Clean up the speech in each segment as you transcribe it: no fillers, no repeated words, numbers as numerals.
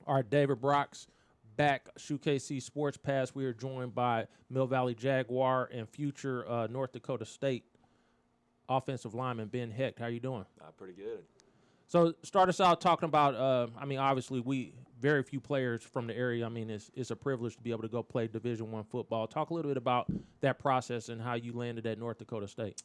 All right, David Brock's back. SHUKC Sports Pass. We are joined by Mill Valley Jaguar and future North Dakota State offensive lineman Ben Hecht. How you doing? Pretty good. So start us out talking about, obviously very few players from the area. I mean, it's a privilege to be able to go play Division I football. Talk a little bit about that process and how you landed at North Dakota State.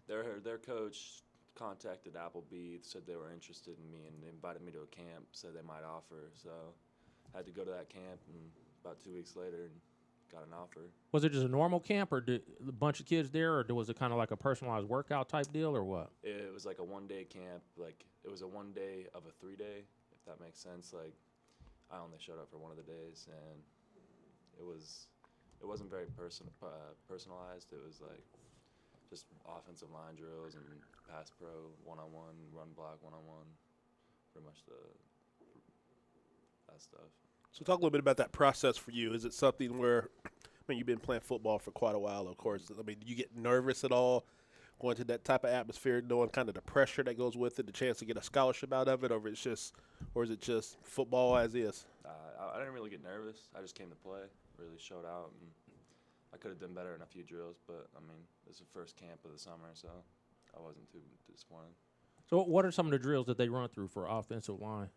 Their coach contacted Appleby, said they were interested in me, and they invited me to a camp, said they might offer. So I had to go to that camp, and about 2 weeks later, got an offer. Was it just a normal camp, or did a bunch of kids there, or was it kind of like a personalized workout type deal, or what? It was like a one-day camp. Like, it was a 1 day of a 3 day, if that makes sense. Like, I only showed up for one of the days, and it wasn't very personalized. It was like just offensive line drills and pass pro, one-on-one, run block, one-on-one, pretty much that stuff. So talk a little bit about that process for you. Is it something where, you've been playing football for quite a while, of course. Do you get nervous at all going to that type of atmosphere, knowing kind of the pressure that goes with it, the chance to get a scholarship out of it, or is it just football as is? I didn't really get nervous. I just came to play, really showed out, and I could have done better in a few drills, but, this is the first camp of the summer, so I wasn't too disappointed. So what are some of the drills that they run through for offensive line?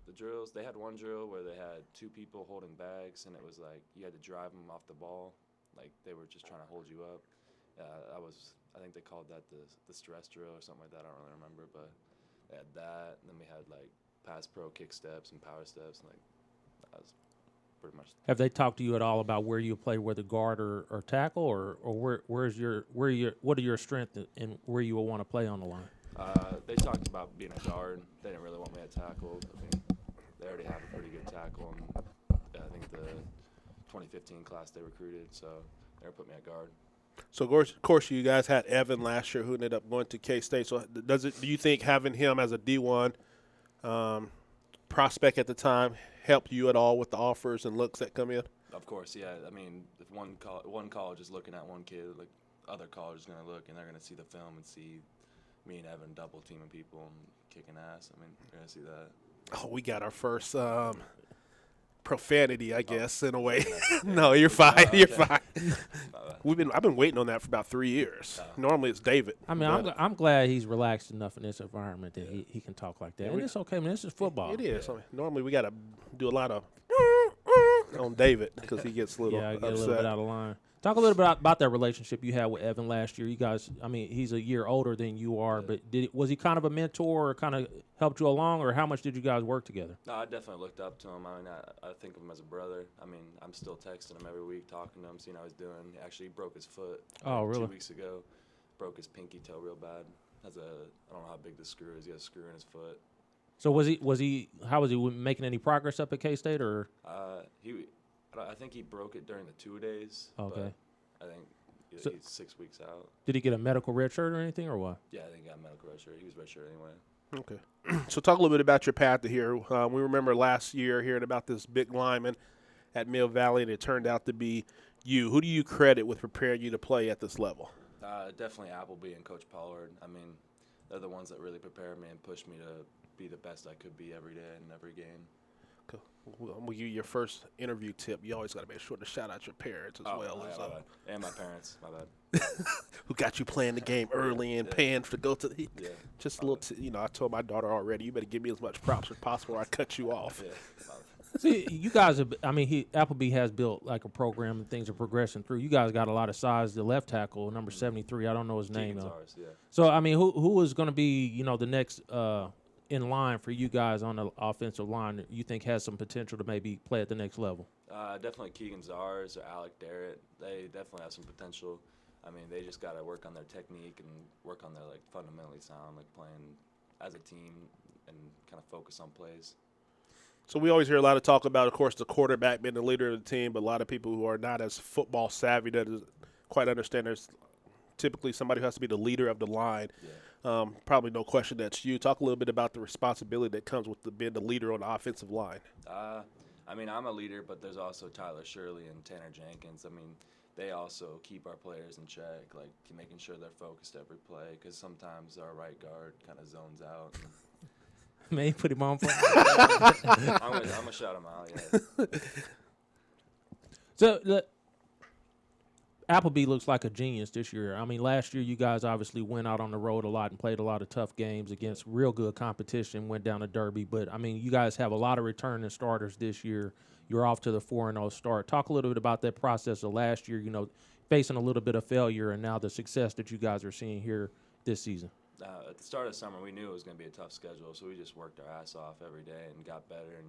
The drills, they had one drill where they had 2 people holding bags, and it was like you had to drive them off the ball. Like, they were just trying to hold you up. I think they called that the stress drill or something like that. I don't really remember, but they had that, and then we had, like, pass pro kick steps and power steps, and, like, that was pretty much. Have they talked to you at all about where you play, whether guard or tackle, or what are your strengths and where you will want to play on the line? They talked about being a guard. They didn't really want me at tackle. They already have a pretty good tackle, and I think the 2015 class they recruited, so they put me at guard. So, of course, you guys had Evan last year who ended up going to K-State. So do you think having him as a D1 prospect at the time helped you at all with the offers and looks that come in? Of course, yeah. If one college is looking at one kid, like, other college is going to look, and they're going to see the film and see me and Evan double teaming people and kicking ass. You're going to see that. Oh, we got our first profanity, I guess, in a way. No, you're fine. You're fine. I've been waiting on that for about 3 years. Normally it's David. I'm glad he's relaxed enough in this environment that he can talk like that. And it's okay, man. This is football. It is. Normally we got to do a lot of on David because he gets a little upset. Get a little bit out of line. Talk a little bit about that relationship you had with Evan last year. You guys, he's a year older than you are, but was he kind of a mentor or kind of helped you along, or how much did you guys work together? No, I definitely looked up to him. I think of him as a brother. I'm still texting him every week, talking to him, seeing how he's doing. Actually, he broke his foot 2 weeks ago. Broke his pinky toe real bad. I don't know how big the screw is. He has a screw in his foot. So how was he making any progress up at K-State, or? I think he broke it during the 2 days. Okay. I think he's 6 weeks out. Did he get a medical red shirt or anything, or what? Yeah, I think he got a medical red shirt. He was red shirt anyway. Okay. So talk a little bit about your path to here. We remember last year hearing about this big lineman at Mill Valley, and it turned out to be you. Who do you credit with preparing you to play at this level? Definitely Appleby and Coach Pollard. They're the ones that really prepared me and pushed me to be the best I could be every day and every game. I'm going to give you your first interview tip. You always got to make sure to shout out your parents as well. And my parents, my bad. Who got you playing the game early and paying to go to the just a little, I told my daughter already, you better give me as much props as possible or I cut you off. See, you guys have, Appleby has built like a program and things are progressing through. You guys got a lot of size. The left tackle, number 73, I don't know his name. So, who is going to be, the next in line for you guys on the offensive line that you think has some potential to maybe play at the next level? Definitely Keegan Zars or Alec Darrett. They definitely have some potential. They just got to work on their technique and work on their fundamentally sound, playing as a team and kind of focus on plays. So we always hear a lot of talk about, of course, the quarterback being the leader of the team, but a lot of people who are not as football savvy that quite understand there's typically somebody who has to be the leader of the line. Yeah. Probably no question that's you. Talk a little bit about the responsibility that comes with being the leader on the offensive line. I'm a leader, but there's also Tyler Shirley and Tanner Jenkins. They also keep our players in check, making sure they're focused every play, because sometimes our right guard kind of zones out. Man, you put him on. I'm gonna shout him out. Yeah. So Appleby looks like a genius this year. I mean, last year you guys obviously went out on the road a lot and played a lot of tough games against real good competition, went down to Derby. But, I mean, you guys have a lot of returning starters this year. You're off to the 4-0 start. Talk a little bit about that process of last year, facing a little bit of failure and now the success that you guys are seeing here this season. At the start of the summer, we knew it was going to be a tough schedule, so we just worked our ass off every day and got better. And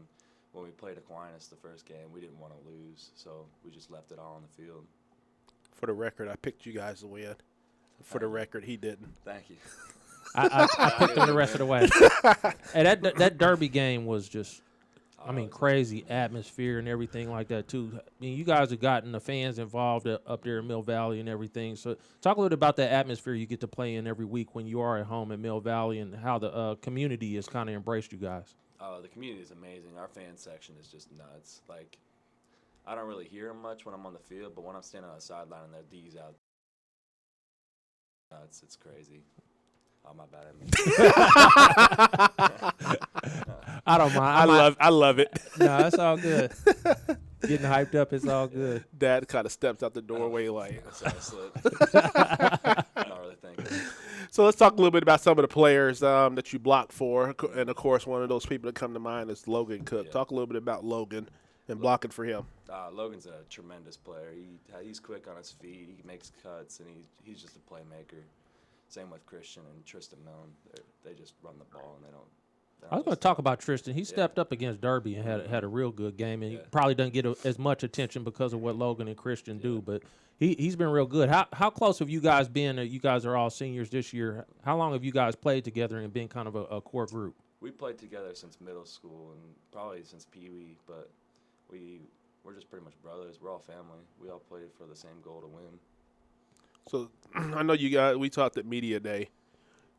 when we played Aquinas the first game, we didn't want to lose, so we just left it all on the field. For the record, I picked you guys to win. For the record, he didn't. Thank you. I picked them the rest of the way. And that Derby game was just, crazy atmosphere and everything like that, too. I mean, you guys have gotten the fans involved up there in Mill Valley and everything. So talk a little bit about that atmosphere you get to play in every week when you are at home in Mill Valley and how the community has kind of embraced you guys. The community is amazing. Our fan section is just nuts. Like, I don't really hear them much when I'm on the field, but when I'm standing on the sideline and they're D's out, it's crazy. Oh, my bad. I don't mind. I love it. No, it's all good. Getting hyped up, it's all good. Dad kind of steps out the doorway like. So I slipped. Not really thinking. So let's talk a little bit about some of the players that you blocked for, and of course, one of those people that come to mind is Logan Cook. Yeah. Talk a little bit about Logan and blocking for him. Logan's a tremendous player. He's quick on his feet. He makes cuts, and he's just a playmaker. Same with Christian and Tristan Milne. They just run the ball, and they don't. I was going to talk about Tristan. He stepped up against Derby and had a real good game, and he probably doesn't get as much attention because of what Logan and Christian do, but he's been real good. How close have you guys been? You guys are all seniors this year. How long have you guys played together and been kind of a core group? We played together since middle school and probably since Pee Wee, but we're just pretty much brothers. We're all family. We all played for the same goal to win. So I know we talked at Media Day.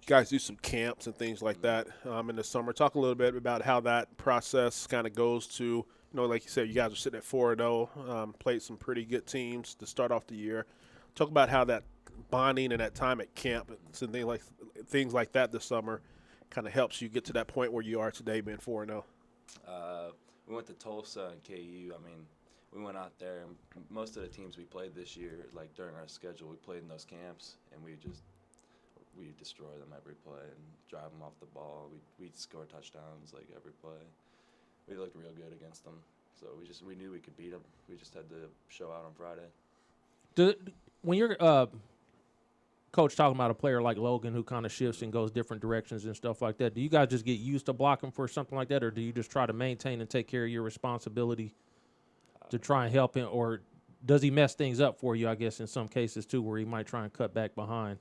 You guys do some camps and things like that in the summer. Talk a little bit about how that process kind of goes to, like you said, you guys are sitting at 4-0, played some pretty good teams to start off the year. Talk about how that bonding and that time at camp and things like that this summer kind of helps you get to that point where you are today being 4-0. We went to Tulsa and KU. We went out there, and most of the teams we played this year, like during our schedule, we played in those camps, and we destroy them every play and drive them off the ball. We'd score touchdowns like every play. We looked real good against them, so we knew we could beat them. We just had to show out on Friday. When you're coach talking about a player like Logan who kind of shifts and goes different directions and stuff like that, do you guys just get used to blocking for something like that, or do you just try to maintain and take care of your responsibility to try and help him, or does he mess things up for you, I guess, in some cases, too, where he might try and cut back behind?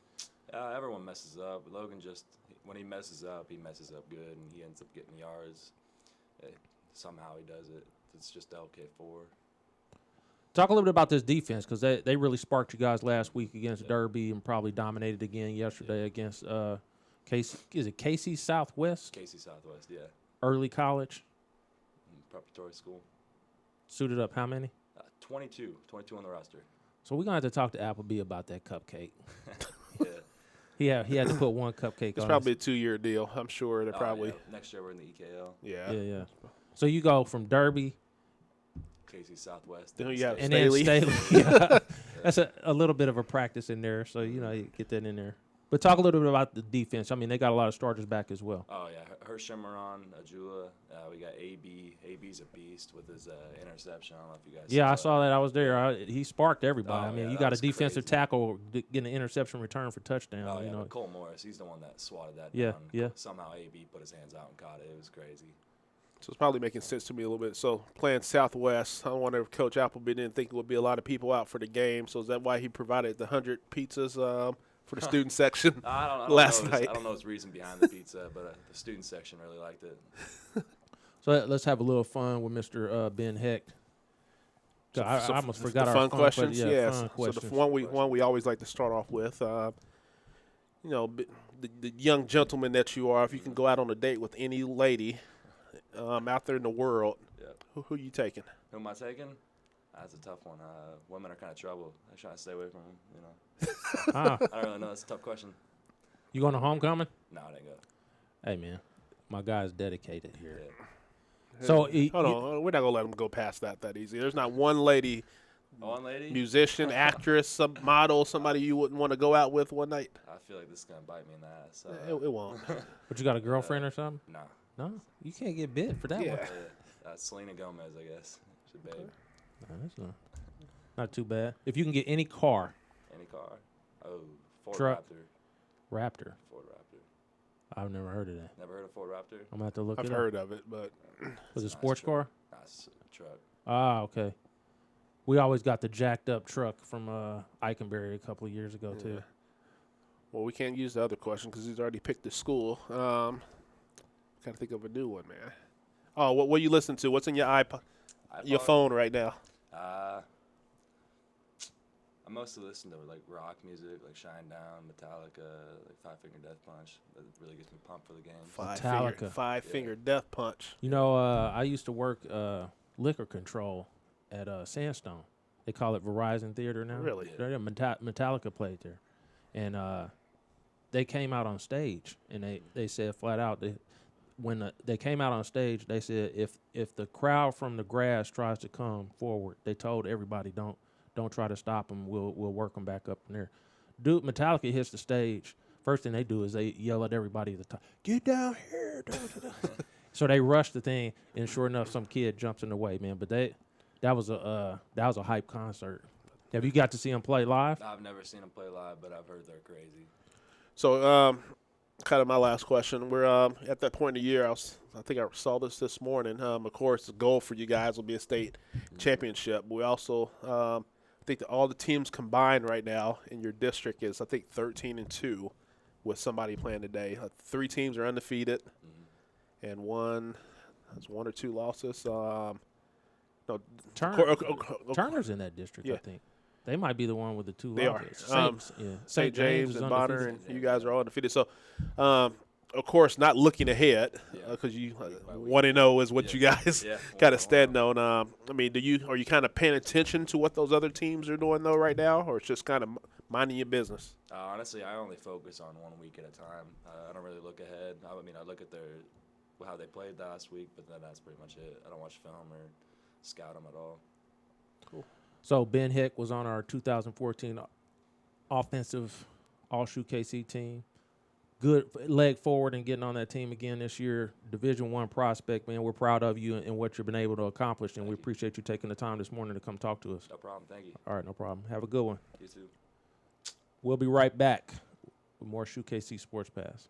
Everyone messes up. Logan when he messes up good, and he ends up getting yards. Somehow he does it. It's just LK4. Talk a little bit about this defense, because they really sparked you guys last week against Derby and probably dominated again yesterday against Casey. Is it Casey Southwest? Casey Southwest, yeah. Early college? Preparatory school. Suited up how many? 22 on the roster. So we're going to have to talk to Appleby about that cupcake. Yeah. He had to put one cupcake It's on. probably a 2-year deal. I'm sure they're probably. Yeah. Next year we're in the EKL. Yeah. So you go from Derby. Casey Southwest. Then you have And Staley. then Staley. Yeah. That's a little bit of a practice in there, so you get that in there. But talk a little bit about the defense. They got a lot of starters back as well. Oh yeah, Hershemaron, Ajula. We got AB. AB's a beast with his interception. I don't know if you guys. Yeah, I saw that. I was there. He sparked everybody. Oh, You got a defensive crazy. tackle getting an interception return for touchdown. Oh yeah, but Cole Morris, he's the one that swatted that Yeah, down. yeah. Somehow AB put his hands out and caught it. It was crazy. So it's probably making sense to me a little bit. So playing Southwest, I wonder if Coach Appleby didn't think it would be a lot of people out for the game. So is that why he provided the 100 pizzas for the student section last night? I don't know his reason behind the pizza, but the student section really liked it. So let's have a little fun with Mr. Ben Hecht. I almost forgot the our fun questions. Yes. So the one we always like to start off with. The young gentleman that you are, if you can go out on a date with any lady out there in the world, who you taking? Who am I taking? That's a tough one. Women are kind of trouble. I try to stay away from them. I don't really know. That's a tough question. You going to homecoming? No, I didn't go. Hey, man. my guy's dedicated here. Yeah. So Hold on, we're not gonna let him go past that easy. There's not one lady, musician, actress, some model, somebody you wouldn't want to go out with one night. I feel like this is gonna bite me in the ass. It won't. But you got a girlfriend or something? Nah. No, you can't get bit for that one. Yeah. Selena Gomez, I guess. She's a babe. No, that's not too bad. If you can get any car. Any car. Oh, Ford Truck. Raptor. Raptor. Ford Raptor. I've never heard of that. Never heard of Ford Raptor? I'm gonna have to look I've it up. heard of it, but Was it a Nice sports truck. car? Nice truck. Ah, okay. We always got the jacked up truck from Eikenberry a couple of years ago too. well, we can't use the other question because he's already picked the school. Gotta think of a new one, man. Oh, what you listen to? What's in your iPod? Your phone right now? I mostly listen to like rock music, like Shine Down, Metallica, like Five Finger Death Punch. That really gets me pumped for the game. Five finger Death Punch. You know, I used to work liquor control at Sandstone. They call it Verizon Theater now. Really? Yeah, Metallica played there, and they came out on stage and they said flat out when they came out on stage, they said if the crowd from the grass tries to come forward, they told everybody don't try to stop them. We'll work them back up in there. Dude, Metallica hits the stage. First thing they do is they yell at everybody at the top, "Get down here!" So they rush the thing, and sure enough, some kid jumps in the way, man. But that was a hype concert. Have you got to see them play live? I've never seen them play live, but I've heard they're crazy. So, kind of my last question. We're at that point in the year. I think I saw this morning. Of course, the goal for you guys will be a state championship. But we also think that all the teams combined right now in your district is 13-2, with somebody playing today. 3 teams are undefeated, and one has 1 or 2 losses. No, Turner's in that district, Yeah. I think. They might be the one with the 2 They losses. are. St. James and Bonner, and you guys are all undefeated. So, of course, not looking ahead because you 1-0 is what you guys got to stand on. I mean, are you kind of paying attention to what those other teams are doing though right now, or it's just kind of minding your business? Honestly, I only focus on 1 week at a time. I don't really look ahead. I mean, I look at how they played last week, but then that's pretty much it. I don't watch film or scout them at all. Cool. So Ben Hecht was on our 2014 offensive All-SHUKC team. Good leg forward and getting on that team again this year. Division I prospect, man. We're proud of you and what you've been able to accomplish, and we appreciate you taking the time this morning to come talk to us. No problem. Thank you. All right, no problem. Have a good one. You too. We'll be right back with more SHUKC Sports Pass.